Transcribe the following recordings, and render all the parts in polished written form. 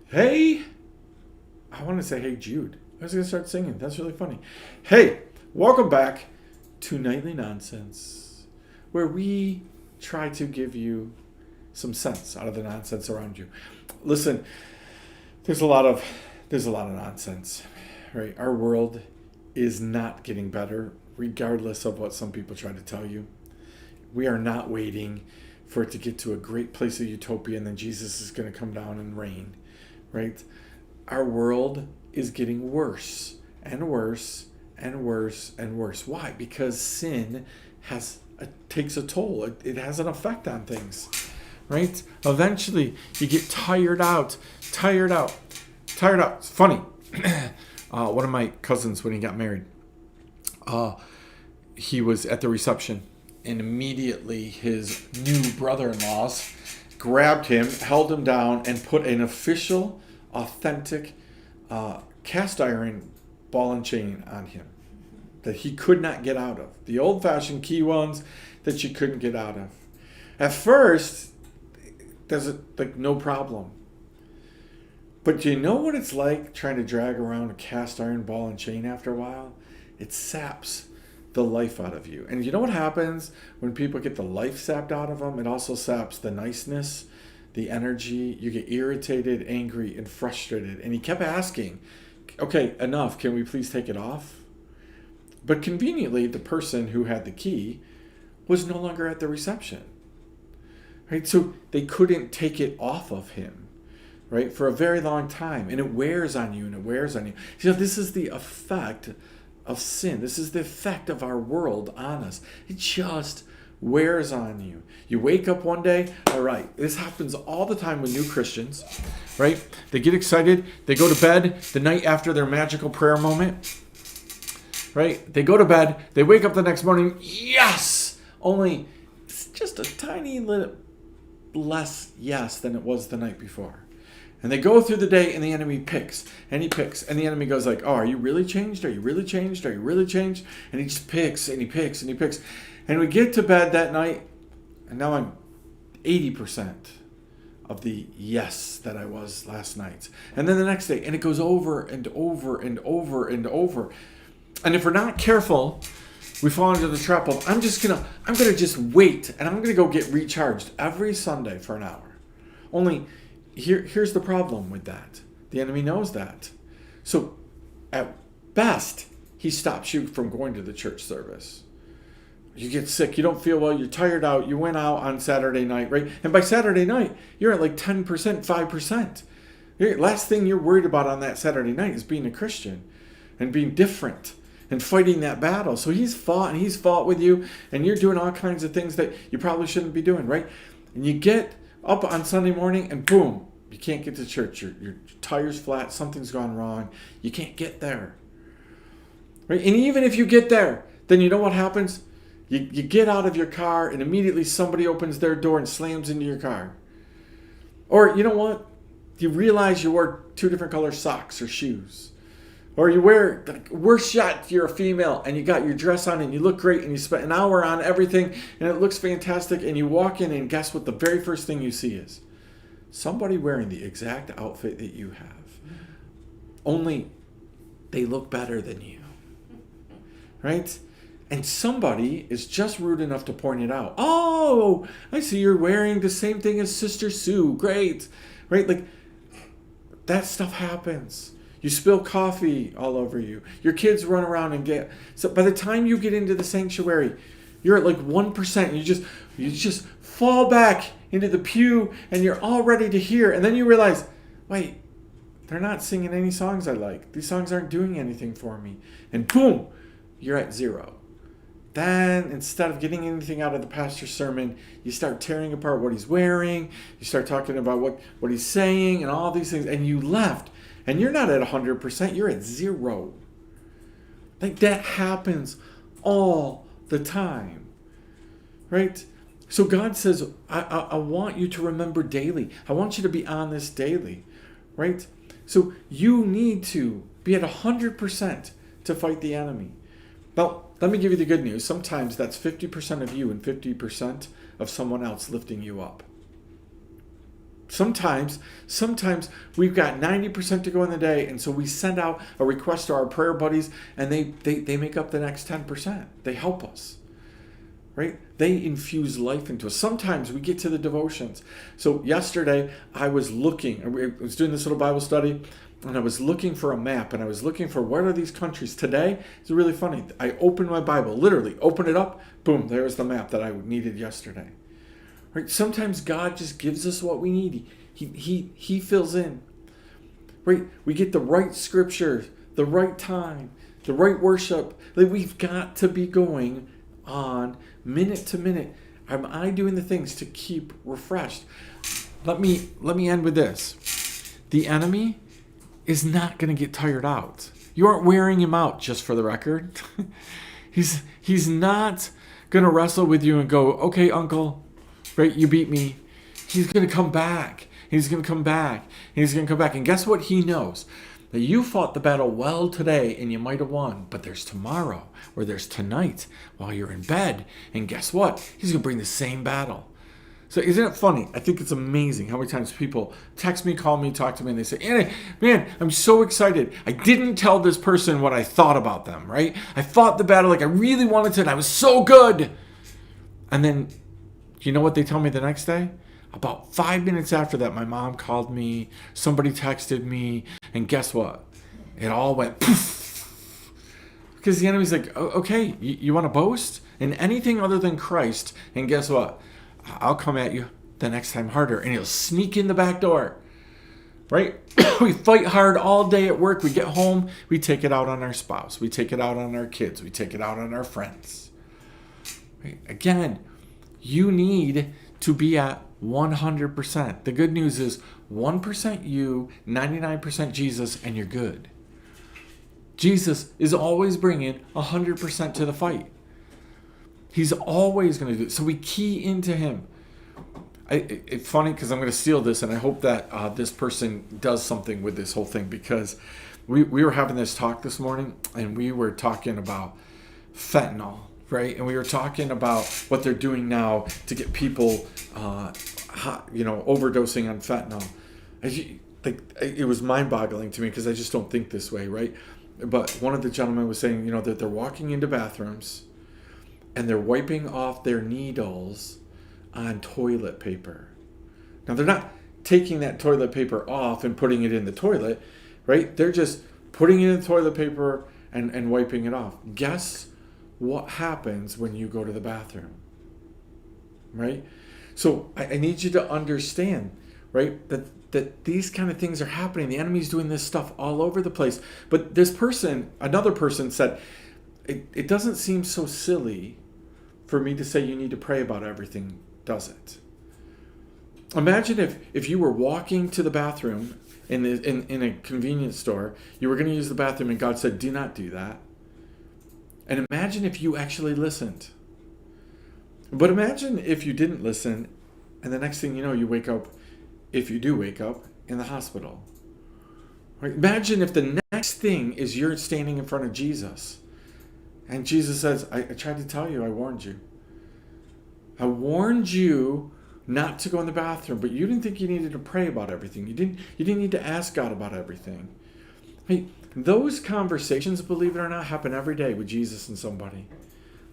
Hey, I want to say, hey, Jude. I was going to start singing. That's really funny. Hey, welcome back to Nightly Nonsense, where we try to give you some sense out of the nonsense around you. Listen, there's a lot of nonsense, right? Our world is not getting better, regardless of what some people try to tell you. We are not waiting for it to get to a great place of utopia and then Jesus is going to come down and reign, right? Our world is getting worse and worse and worse and worse. Why? Because sin takes a toll. It has an effect on things, right? Eventually, you get tired out. It's funny. One of my cousins, when he got married, he was at the reception, and immediately his new brother-in-laws grabbed him, held him down, and put an official, authentic cast iron ball and chain on him that he could not get out of. The old-fashioned key ones that you couldn't get out of. At first, there's no problem. But do you know what it's like trying to drag around a cast iron ball and chain after a while? It saps the life out of you. And you know what happens when people get the life sapped out of them? It also saps the niceness, the energy. You get irritated, angry, and frustrated. And he kept asking, okay, enough. Can we please take it off? But conveniently, the person who had the key was no longer at the reception. Right? So they couldn't take it off of him, right, for a very long time. And it wears on you and it wears on you. You know, this is the effect of sin. This is the effect of our world on us. It just wears on you. You wake up one day, all right, this happens all the time with new Christians, right? They get excited. They go to bed the night after their magical prayer moment, right? They go to bed. They wake up the next morning, yes! Only it's just a tiny little less yes than it was the night before. And they go through the day and the enemy picks and he picks and the enemy goes like, oh, are you really changed? Are you really changed? Are you really changed? And he just picks and he picks and he picks. And we get to bed that night and now I'm 80% of the yes that I was last night. And then the next day and it goes over and over and over and over. And if we're not careful, we fall into the trap of I'm gonna just wait and I'm gonna go get recharged every Sunday for an hour. Only here's the problem with that. The enemy knows that. So at best, he stops you from going to the church service. You get sick, you don't feel well, you're tired out, you went out on Saturday night, right? And by Saturday night, you're at like 10%, 5%. Last thing you're worried about on that Saturday night is being a Christian and being different and fighting that battle. So he's fought with you, and you're doing all kinds of things that you probably shouldn't be doing, right? And you get up on Sunday morning and boom, you can't get to church. Your tire's flat. Something's gone wrong. You can't get there. Right? And even if you get there, then you know what happens? You get out of your car and immediately somebody opens their door and slams into your car. Or you know what? You realize you wore two different color socks or shoes. Or you wear, worst shot, you're a female and you got your dress on and you look great and you spent an hour on everything and it looks fantastic and you walk in and guess what the very first thing you see is? Somebody wearing the exact outfit that you have. Only they look better than you. Right? And somebody is just rude enough to point it out. Oh, I see you're wearing the same thing as Sister Sue. Great. Right? Like, that stuff happens. You spill coffee all over you. Your kids run around and get... So by the time you get into the sanctuary, you're at like 1%. You just fall back into the pew and you're all ready to hear. And then you realize, wait, they're not singing any songs I like. These songs aren't doing anything for me. And boom, you're at 0. Then instead of getting anything out of the pastor's sermon, you start tearing apart what he's wearing. You start talking about what he's saying and all these things. And you left. And you're not at 100%. You're at 0. Like that happens all the time. Right? So God says, I want you to remember daily. I want you to be on this daily, right? So you need to be at 100% to fight the enemy. Now, let me give you the good news. Sometimes that's 50% of you and 50% of someone else lifting you up. Sometimes we've got 90% to go in the day, and so we send out a request to our prayer buddies, and they make up the next 10%. They help us, right? They infuse life into us. Sometimes we get to the devotions. So yesterday I was doing this little Bible study, and I was looking for a map, and I was looking for what are these countries. Today, it's really funny. I opened my Bible, literally opened it up, boom, there's the map that I needed yesterday. Right? Sometimes God just gives us what we need. He fills in. Right? We get the right scripture, the right time, the right worship. Like, we've got to be going on minute to minute. Am I doing the things to keep refreshed? Let me end with this. The enemy is not going to get tired out. You aren't wearing him out, just for the record. He's not going to wrestle with you and go, okay, uncle, right, you beat me. He's going to come back. He's going to come back. He's going to come back. And guess what? He knows that you fought the battle well today and you might have won. But there's tomorrow or there's tonight while you're in bed. And guess what? He's going to bring the same battle. So isn't it funny? I think it's amazing how many times people text me, call me, talk to me, and they say, Andy, man, I'm so excited. I didn't tell this person what I thought about them, right? I fought the battle like I really wanted to, and I was so good. And then, you know what they tell me the next day? About 5 minutes after that, my mom called me, somebody texted me, and guess what? It all went poof. Because the enemy's like, okay, you want to boast in anything other than Christ, and guess what? I'll come at you the next time harder, and he'll sneak in the back door, right? We fight hard all day at work. We get home, we take it out on our spouse. We take it out on our kids. We take it out on our friends. Right? Again, you need to be at 100%. The good news is 1% you, 99% Jesus, and you're good. Jesus is always bringing 100% to the fight. He's always going to do it. So we key into him. It's funny because I'm going to steal this, and I hope that this person does something with this whole thing, because we were having this talk this morning, and we were talking about fentanyl, right? And we were talking about what they're doing now to get people, overdosing on fentanyl. It was mind-boggling to me because I just don't think this way, right? But one of the gentlemen was saying, that they're walking into bathrooms and they're wiping off their needles on toilet paper. Now, they're not taking that toilet paper off and putting it in the toilet, right? They're just putting it in the toilet paper and wiping it off. Guess what happens when you go to the bathroom, right? So I need you to understand, right, that these kind of things are happening. The enemy's doing this stuff all over the place. But another person said, it doesn't seem so silly for me to say you need to pray about everything, does it? Imagine if you were walking to the bathroom in a convenience store, you were going to use the bathroom, and God said, do not do that. And imagine if you actually listened. But imagine if you didn't listen, and the next thing you know, you wake up, if you do wake up, in the hospital. Right? Imagine if the next thing is you're standing in front of Jesus, and Jesus says, I tried to tell you, I warned you. I warned you not to go in the bathroom, but you didn't think you needed to pray about everything. You didn't need to ask God about everything. Hey, those conversations, believe it or not, happen every day with Jesus and somebody.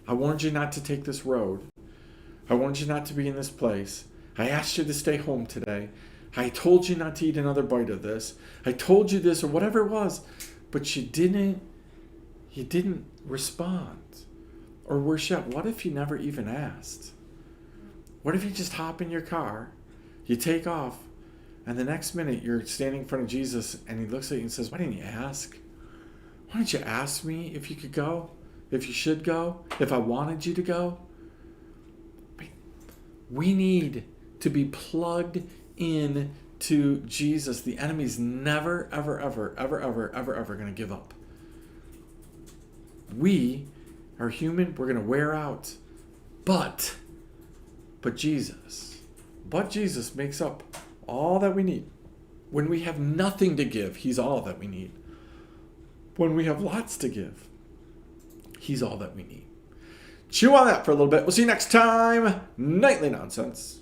I warned you not to take this road. I warned you not to be in this place. I asked you to stay home today. I told you not to eat another bite of this. I told you this, or whatever it was, but you didn't respond. Or worse yet, what if you never even asked? What if you just hop in your car, you take off, and the next minute you're standing in front of Jesus, and he looks at you and says, why didn't you ask? Why didn't you ask me if you could go? If you should go? If I wanted you to go? We need to be plugged in to Jesus. The enemy's never, ever, ever, ever, ever, ever, ever going to give up. We are human. We're going to wear out. But Jesus makes up all that we need. When we have nothing to give, he's all that we need. When we have lots to give, he's all that we need. Chew on that for a little bit. We'll see you next time. Nightly Nonsense.